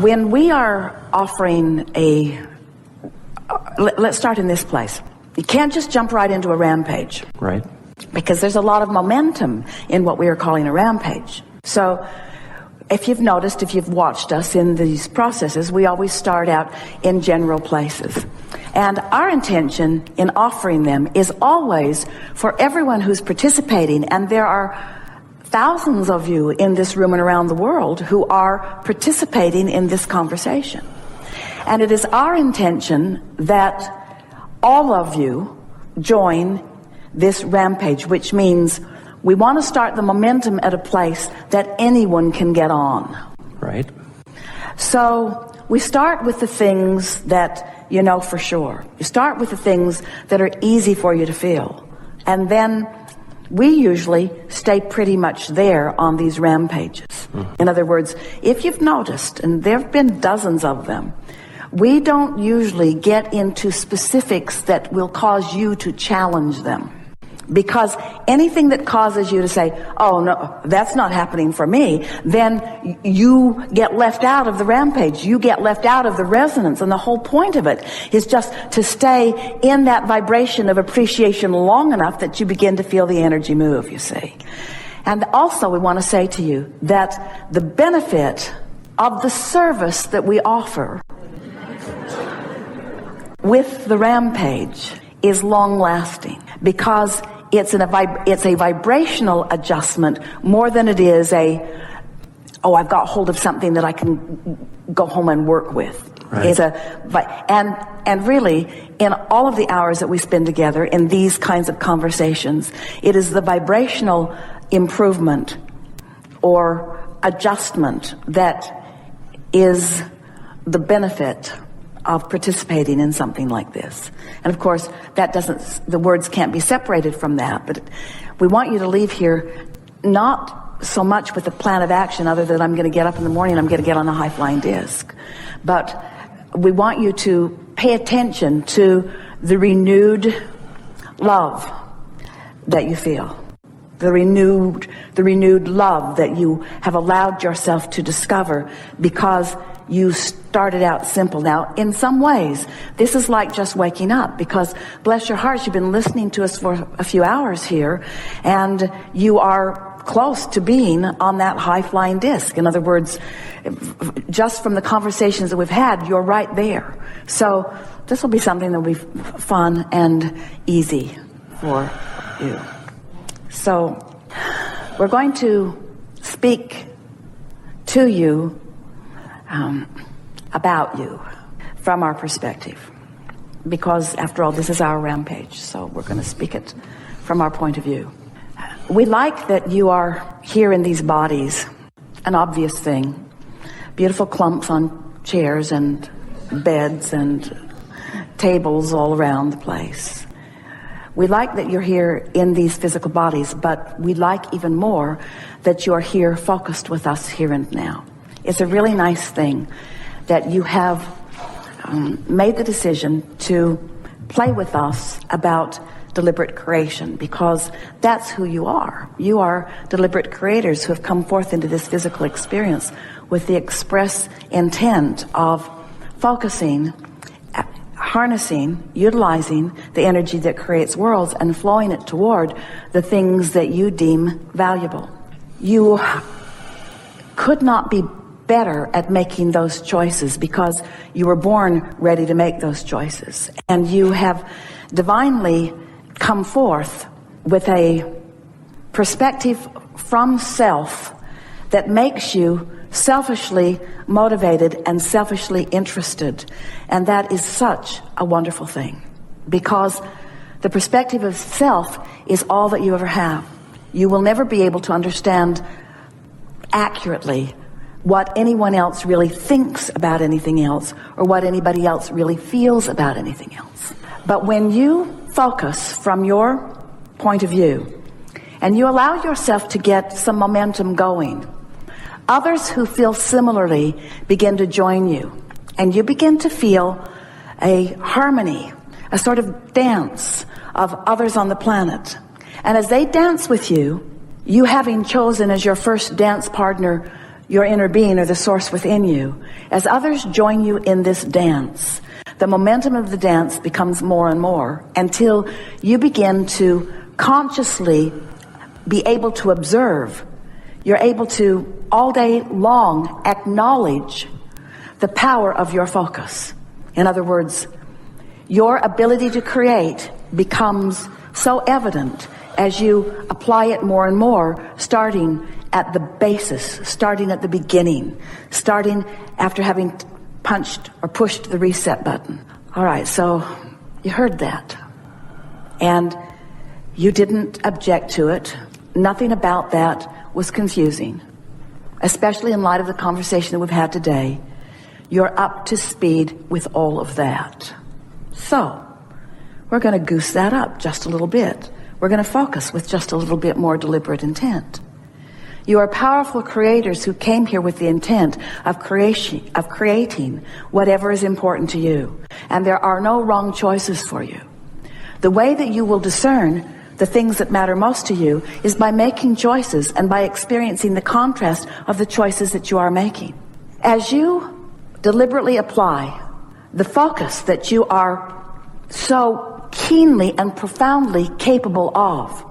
When we are offering let's start in this place. You can't just jump right into a rampage. Right. Because there's a lot of momentum in what we are calling a rampage. So if you've noticed, if you've watched us in these processes, we always start out in general places. And our intention in offering them is always for everyone who's participating, and there are thousands of you in this room and around the world who are participating in this conversation. And it is our intention that all of you join this rampage, which means we want to start the momentum at a place that anyone can get on. Right. So we start with the things that you know for sure. You start with the things that are easy for you to feel. And then we usually stay pretty much there on these rampages. In other words, if you've noticed, and there have been dozens of them, we don't usually get into specifics that will cause you to challenge them. Because anything that causes you to say, oh no, that's not happening for me, then you get left out of the rampage. You get left out of the resonance. And the whole point of it is just to stay in that vibration of appreciation long enough that you begin to feel the energy move, you see. And also we want to say to you that the benefit of the service that we offer with the rampage is long lasting, because it's a vibrational adjustment more than it is I've got hold of something that I can go home and work with. Right. And really, in all of the hours that we spend together in these kinds of conversations, it is the vibrational improvement or adjustment that is the benefit of participating in something like this. And of course, the words can't be separated from that, but we want you to leave here not so much with a plan of action other than I'm going to get up in the morning and I'm going to get on a high-flying disc. But we want you to pay attention to the renewed love that you feel. The renewed love that you have allowed yourself to discover because you started out simple. Now, in some ways, this is like just waking up, because bless your hearts, you've been listening to us for a few hours here, and you are close to being on that high-flying disc. In other words, just from the conversations that we've had, you're right there. So this will be something that will be fun and easy for you. So we're going to speak to you about you from our perspective, because after all, this is our rampage, so we're going to speak it from our point of view. We like that you are here in these bodies, an obvious thing. Beautiful clumps on chairs and beds and tables all around the place. We like that you're here in these physical bodies, but we like even more that you're here focused with us here and now. It's a really nice thing that you have made the decision to play with us about deliberate creation, because that's who you are. You are deliberate creators who have come forth into this physical experience with the express intent of focusing, harnessing, utilizing the energy that creates worlds and flowing it toward the things that you deem valuable. You could not be better at making those choices, because you were born ready to make those choices, and you have divinely come forth with a perspective from self that makes you selfishly motivated and selfishly interested. And that is such a wonderful thing, because the perspective of self is all that you ever have. You will never be able to understand accurately what anyone else really thinks about anything else, or what anybody else really feels about anything else. But when you focus from your point of view, and you allow yourself to get some momentum going, others who feel similarly begin to join you, and you begin to feel a harmony, a sort of dance of others on the planet. And as they dance with you, you having chosen as your first dance partner your inner being or the source within you, as others join you in this dance, the momentum of the dance becomes more and more until you begin to consciously be able to observe. You're able to all day long acknowledge the power of your focus. In other words, your ability to create becomes so evident as you apply it more and more, starting at the basis, starting at the beginning, starting after having punched or pushed the reset button. All right, so you heard that. And you didn't object to it. Nothing about that was confusing, especially in light of the conversation that we've had today. You're up to speed with all of that. So, we're going to goose that up just a little bit. We're going to focus with just a little bit more deliberate intent. You are powerful creators who came here with the intent of creating whatever is important to you. And there are no wrong choices for you. The way that you will discern the things that matter most to you is by making choices and by experiencing the contrast of the choices that you are making. As you deliberately apply the focus that you are so keenly and profoundly capable of,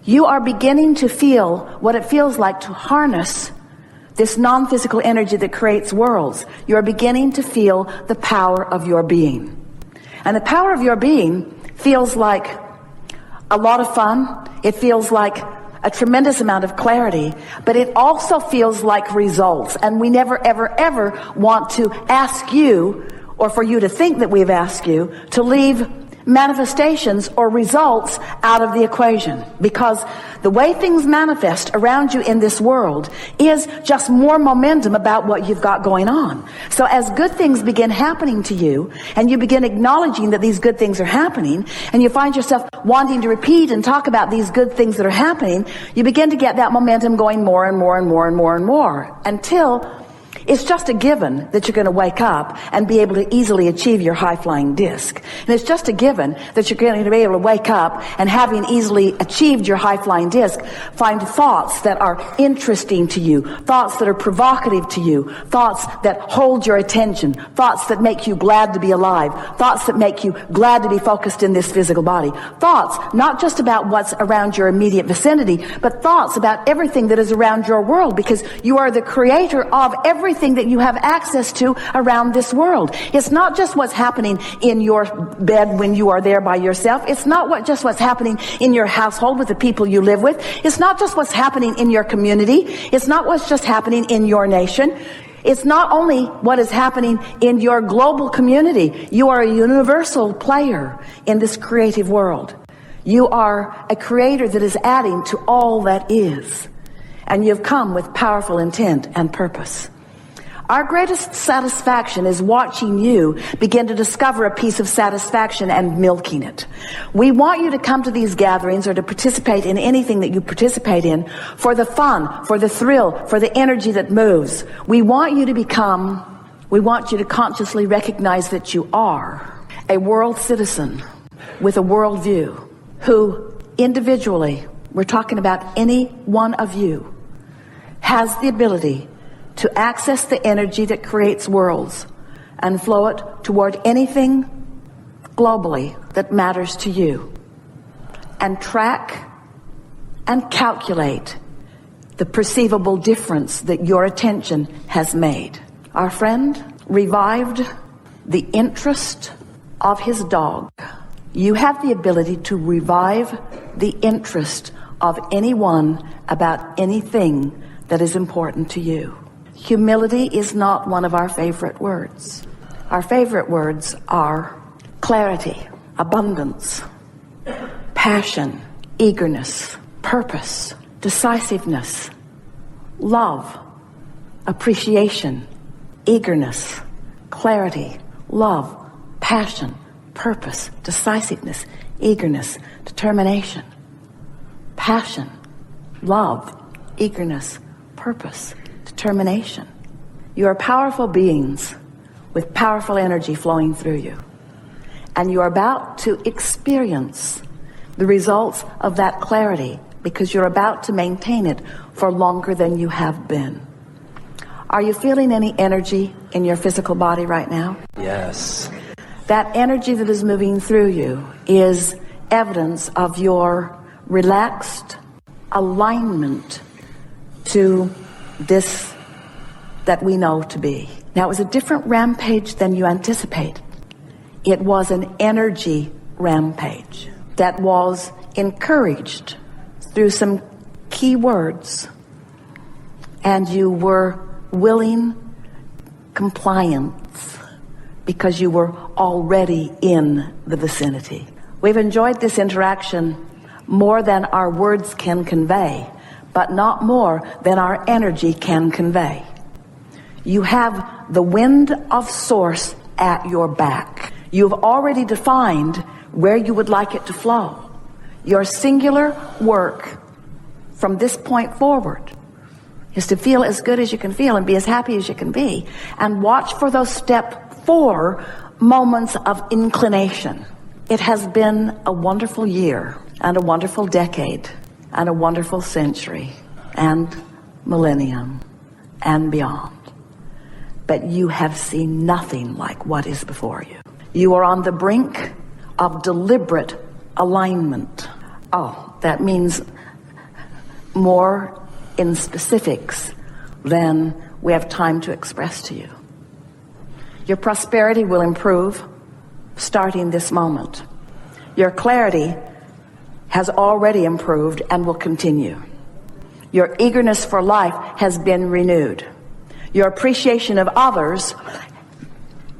you are beginning to feel what it feels like to harness this non-physical energy that creates worlds. You are beginning to feel the power of your being. And the power of your being feels like a lot of fun. It feels like a tremendous amount of clarity, but it also feels like results. And we never, ever, ever want to ask you, or for you to think that we've asked you, to leave manifestations or results out of the equation, because the way things manifest around you in this world is just more momentum about what you've got going on. So as good things begin happening to you, and you begin acknowledging that these good things are happening, and you find yourself wanting to repeat and talk about these good things that are happening, you begin to get that momentum going more and more and more and more and more, until it's just a given that you're going to wake up and be able to easily achieve your high-flying disc. And it's just a given that you're going to be able to wake up and, having easily achieved your high-flying disc, find thoughts that are interesting to you, thoughts that are provocative to you, thoughts that hold your attention, thoughts that make you glad to be alive, thoughts that make you glad to be focused in this physical body, thoughts not just about what's around your immediate vicinity, but thoughts about everything that is around your world, because you are the creator of everything that you have access to around this world. It's not just what's happening in your bed when you are there by yourself. It's not just what's happening in your household with the people you live with. It's not just what's happening in your community. It's not what's just happening in your nation. It's not only what is happening in your global community. You are a universal player in this creative world. You are a creator that is adding to all that is. And you've come with powerful intent and purpose. Our greatest satisfaction is watching you begin to discover a piece of satisfaction and milking it. We want you to come to these gatherings, or to participate in anything that you participate in, for the fun, for the thrill, for the energy that moves. We want you to consciously recognize that you are a world citizen with a world view, who individually, we're talking about any one of you, has the ability to access the energy that creates worlds and flow it toward anything globally that matters to you, and track and calculate the perceivable difference that your attention has made. Our friend revived the interest of his dog. You have the ability to revive the interest of anyone about anything that is important to you. Humility is not one of our favorite words. Our favorite words are clarity, abundance, passion, eagerness, purpose, decisiveness, love, appreciation, eagerness, clarity, love, passion, purpose, decisiveness, eagerness, determination, passion, love, eagerness, purpose, determination. You are powerful beings with powerful energy flowing through you. And you are about to experience the results of that clarity, because you're about to maintain it for longer than you have been. Are you feeling any energy in your physical body right now? Yes. That energy that is moving through you is evidence of your relaxed alignment to this that we know to be. Now, it was a different rampage than you anticipated. It was an energy rampage that was encouraged through some key words, and you were willing compliance because you were already in the vicinity. We've enjoyed this interaction more than our words can convey, but not more than our energy can convey. You have the wind of source at your back. You've already defined where you would like it to flow. Your singular work from this point forward is to feel as good as you can feel and be as happy as you can be, and watch for those step 4 moments of inclination. It has been a wonderful year and a wonderful decade and a wonderful century and millennium and beyond. But you have seen nothing like what is before you. You are on the brink of deliberate alignment. Oh, that means more in specifics than we have time to express to you. Your prosperity will improve starting this moment. Your clarity has already improved and will continue. Your eagerness for life has been renewed. Your appreciation of others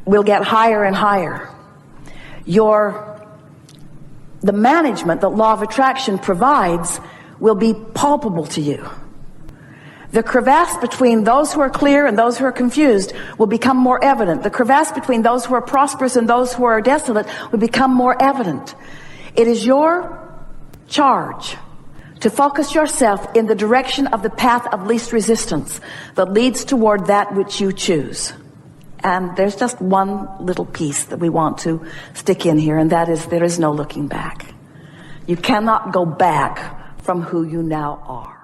will get higher and higher. The management that law of attraction provides will be palpable to you. The crevasse between those who are clear and those who are confused will become more evident. The crevasse between those who are prosperous and those who are desolate will become more evident. It is your charge to focus yourself in the direction of the path of least resistance that leads toward that which you choose. And there's just one little piece that we want to stick in here, and that is there is no looking back. You cannot go back from who you now are.